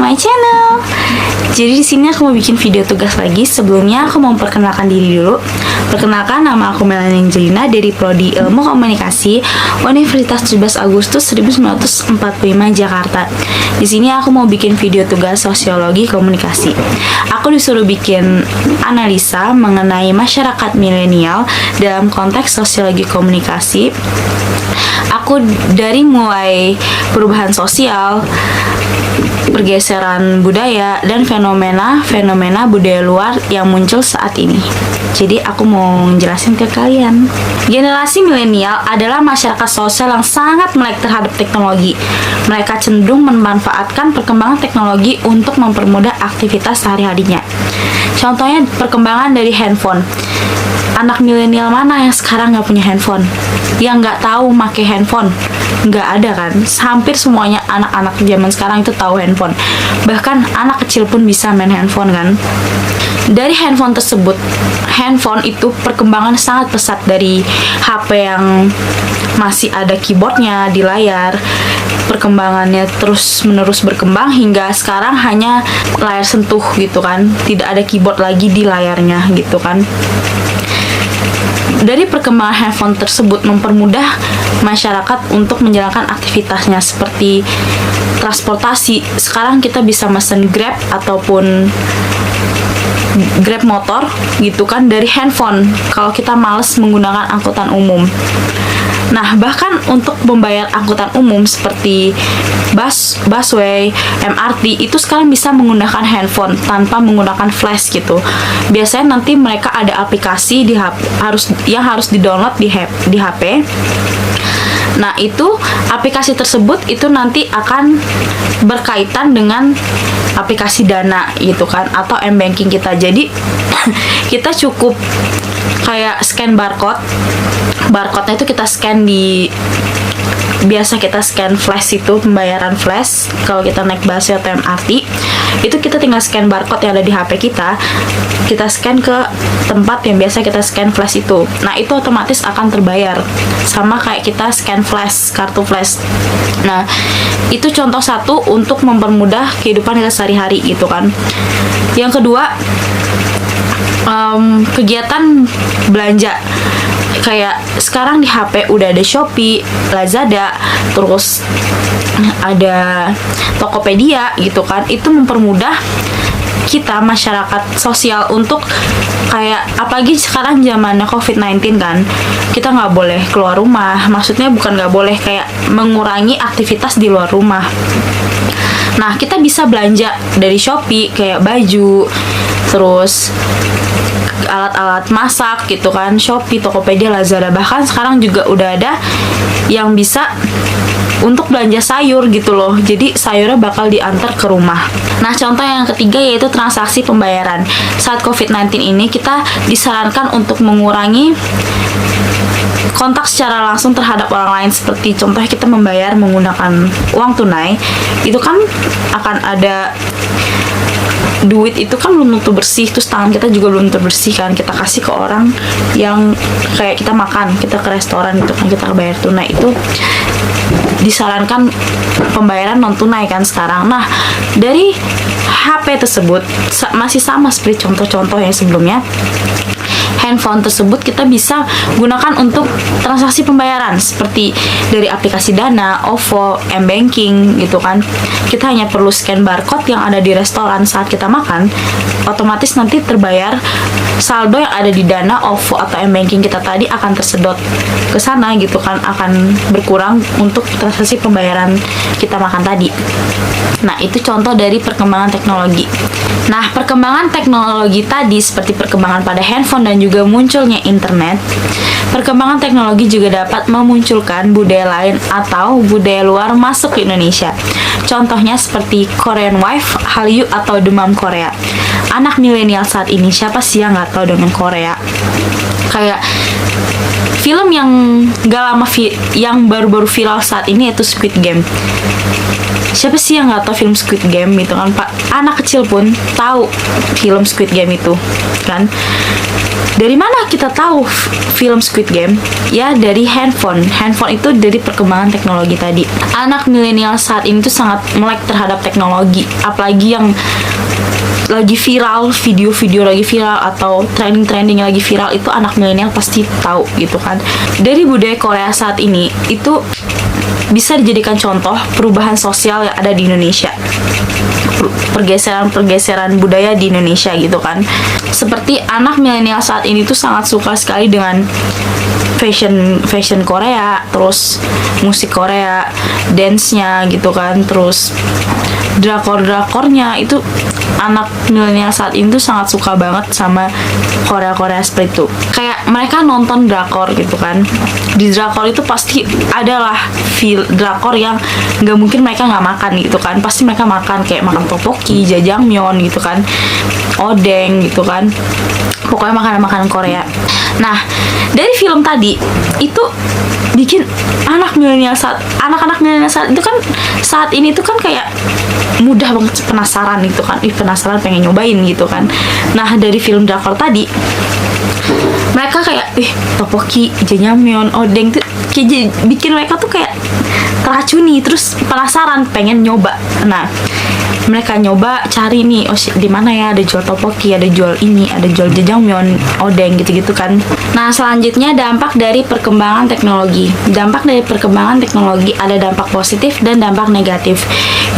my channel. Jadi di sini aku mau bikin video tugas lagi. Sebelumnya aku mau memperkenalkan diri dulu. Perkenalkan, nama aku Melanie Angelina dari Prodi Ilmu Komunikasi Universitas 17 Agustus 1945 Jakarta. Di sini aku mau bikin video tugas sosiologi komunikasi. Aku disuruh bikin analisa mengenai masyarakat milenial dalam konteks sosiologi komunikasi. Aku dari mulai perubahan sosial, pergeseran budaya, dan fenomena budaya luar yang muncul saat ini. Jadi aku mau ngejelasin ke kalian. Generasi milenial adalah masyarakat sosial yang sangat melek terhadap teknologi. Mereka cenderung memanfaatkan perkembangan teknologi untuk mempermudah aktivitas sehari-harinya. Contohnya perkembangan dari handphone. Anak milenial mana yang sekarang nggak punya handphone? Yang nggak tahu make handphone? Nggak ada kan? Hampir semuanya anak-anak zaman sekarang itu tahu handphone. Bahkan anak kecil pun bisa main handphone kan? Dari handphone tersebut, handphone itu perkembangan sangat pesat dari HP yang masih ada keyboardnya di layar. Perkembangannya terus-menerus berkembang hingga sekarang hanya layar sentuh gitu kan, tidak ada keyboard lagi di layarnya gitu kan. Dari perkembangan handphone tersebut mempermudah masyarakat untuk menjalankan aktivitasnya seperti transportasi. Sekarang kita bisa mesen Grab ataupun Grab motor gitu kan dari handphone kalau kita males menggunakan angkutan umum. Nah, bahkan untuk membayar angkutan umum seperti busway, MRT itu sekarang bisa menggunakan handphone tanpa menggunakan flash gitu. Biasanya nanti mereka ada aplikasi yang harus di-download di HP. Nah, itu aplikasi tersebut itu nanti akan berkaitan dengan aplikasi Dana gitu kan atau m-banking kita. Jadi kita cukup kayak scan barcode. Barcode-nya itu kita scan biasa kita scan flash itu pembayaran flash kalau kita naik busway atau MRT itu kita tinggal scan barcode yang ada di HP kita scan ke tempat yang biasa kita scan flash itu. Nah, itu otomatis akan terbayar sama kayak kita scan flash, kartu flash. Nah, itu contoh satu untuk mempermudah kehidupan kita sehari-hari gitu kan. Yang kedua, kegiatan belanja. Kayak sekarang di HP udah ada Shopee, Lazada, terus ada Tokopedia gitu kan. Itu mempermudah kita masyarakat sosial untuk kayak apalagi sekarang zamannya COVID-19 kan, kita nggak boleh keluar rumah. Maksudnya bukan nggak boleh, kayak mengurangi aktivitas di luar rumah. Nah, kita bisa belanja dari Shopee kayak baju, terus alat-alat masak gitu kan, Shopee, Tokopedia, Lazada. Bahkan sekarang juga udah ada yang bisa untuk belanja sayur gitu loh. Jadi sayurnya bakal diantar ke rumah. Nah, contoh yang ketiga yaitu transaksi pembayaran. Saat COVID-19 ini kita disarankan untuk mengurangi kontak secara langsung terhadap orang lain, seperti contohnya kita membayar menggunakan uang tunai. Itu kan akan ada duit itu kan belum tentu bersih, terus tangan kita juga belum tentu bersih kan, kita kasih ke orang yang kayak kita makan, kita ke restoran itu kan kita bayar tunai, itu disarankan pembayaran non tunai kan sekarang. Nah, dari HP tersebut masih sama seperti contoh-contoh yang sebelumnya. Handphone tersebut kita bisa gunakan untuk transaksi pembayaran seperti dari aplikasi Dana, OVO, m-banking gitu kan. Kita hanya perlu scan barcode yang ada di restoran saat kita makan, otomatis nanti terbayar saldo yang ada di Dana, OVO atau m-banking kita tadi akan tersedot ke sana gitu kan, akan berkurang untuk transaksi pembayaran kita makan tadi. Nah, itu contoh dari perkembangan teknologi. Nah, perkembangan teknologi tadi seperti perkembangan pada handphone dan juga munculnya internet, perkembangan teknologi juga dapat memunculkan budaya lain atau budaya luar masuk ke Indonesia. Contohnya seperti Korean Wife, Hallyu atau demam Korea. Anak milenial saat ini siapa sih yang nggak tahu dengan Korea? Kayak film yang gak lama yang baru-baru viral saat ini yaitu Squid Game. Siapa sih yang nggak tahu film Squid Game gitu kan, Pak? Anak kecil pun tahu film Squid Game itu kan. Dari mana kita tahu film Squid Game? Ya dari handphone. Handphone itu dari perkembangan teknologi tadi. Anak milenial saat ini tuh sangat melek terhadap teknologi, apalagi yang lagi viral, video-video lagi viral atau trending-trending yang lagi viral itu anak milenial pasti tahu gitu kan. Dari budaya Korea saat ini itu bisa dijadikan contoh perubahan sosial yang ada di Indonesia, pergeseran budaya di Indonesia gitu kan. Seperti anak milenial saat ini tuh sangat suka sekali dengan fashion Korea, terus musik Korea, dance-nya gitu kan, terus drakor-drakornya itu anak milenial saat ini tuh sangat suka banget sama Korea seperti itu. Kayak mereka nonton drakor gitu kan. Di drakor itu pasti adalah drakor yang nggak mungkin mereka nggak makan gitu kan. Pasti mereka makan, kayak makan tteokbokki, jajangmyeon gitu kan, odeng gitu kan. Pokoknya makanan-makanan Korea. Nah, dari film tadi itu bikin anak-anak milenial saat itu kan saat ini tuh kan kayak mudah banget penasaran gitu kan. Penasaran pengen nyobain gitu kan. Nah, dari film drakor tadi mereka kayak tteokbokki, jajangmyeon, odeng tuh kayak bikin mereka tuh kayak teracuni, terus penasaran pengen nyoba. Nah, mereka nyoba cari nih, oh di mana ya ada jual tteokbokki, ada jual ini, ada jual jajangmyeon, odeng gitu-gitu kan. Nah, selanjutnya dampak dari perkembangan teknologi. Dampak dari perkembangan teknologi ada dampak positif dan dampak negatif.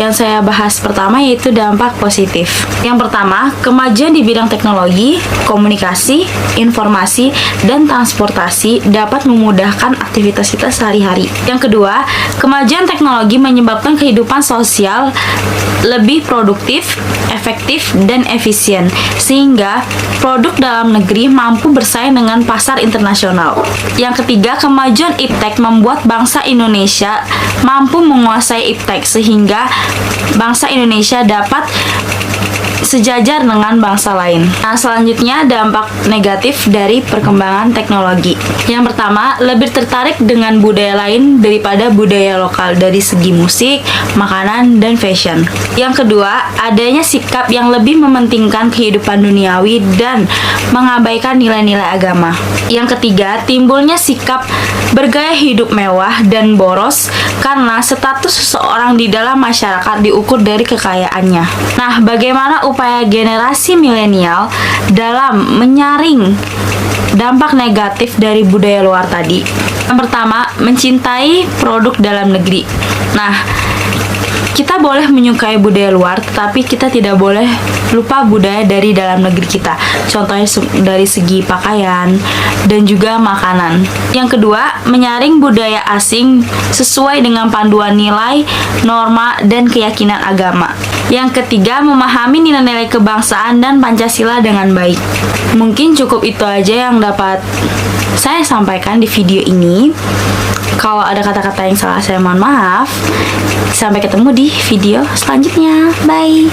Yang saya bahas pertama yaitu dampak positif. Yang pertama, kemajuan di bidang teknologi, komunikasi, informasi, dan transportasi dapat memudahkan aktivitas kita sehari-hari. Yang kedua, kemajuan teknologi menyebabkan kehidupan sosial lebih produktif, efektif, dan efisien, sehingga produk dalam negeri mampu bersaing dengan pasar internasional. Yang ketiga, kemajuan iptek membuat bangsa Indonesia mampu menguasai iptek, sehingga bangsa Indonesia dapat sejajar dengan bangsa lain. Nah, selanjutnya dampak negatif dari perkembangan teknologi. Yang pertama, lebih tertarik dengan budaya lain daripada budaya lokal dari segi musik, makanan, dan fashion. Yang kedua, adanya sikap yang lebih mementingkan kehidupan duniawi dan mengabaikan nilai-nilai agama. Yang ketiga, timbulnya sikap bergaya hidup mewah dan boros karena status seseorang di dalam masyarakat diukur dari kekayaannya. Nah, bagaimana upaya generasi milenial dalam menyaring dampak negatif dari budaya luar tadi? Yang pertama, mencintai produk dalam negeri. Nah, kita boleh menyukai budaya luar, tetapi kita tidak boleh lupa budaya dari dalam negeri kita. Contohnya dari segi pakaian dan juga makanan. Yang kedua, menyaring budaya asing sesuai dengan panduan nilai, norma, dan keyakinan agama. Yang ketiga, memahami nilai-nilai kebangsaan dan Pancasila dengan baik. Mungkin cukup itu aja yang dapat saya sampaikan di video ini. Kalau ada kata-kata yang salah, saya mohon maaf. Sampai ketemu di video selanjutnya. Bye.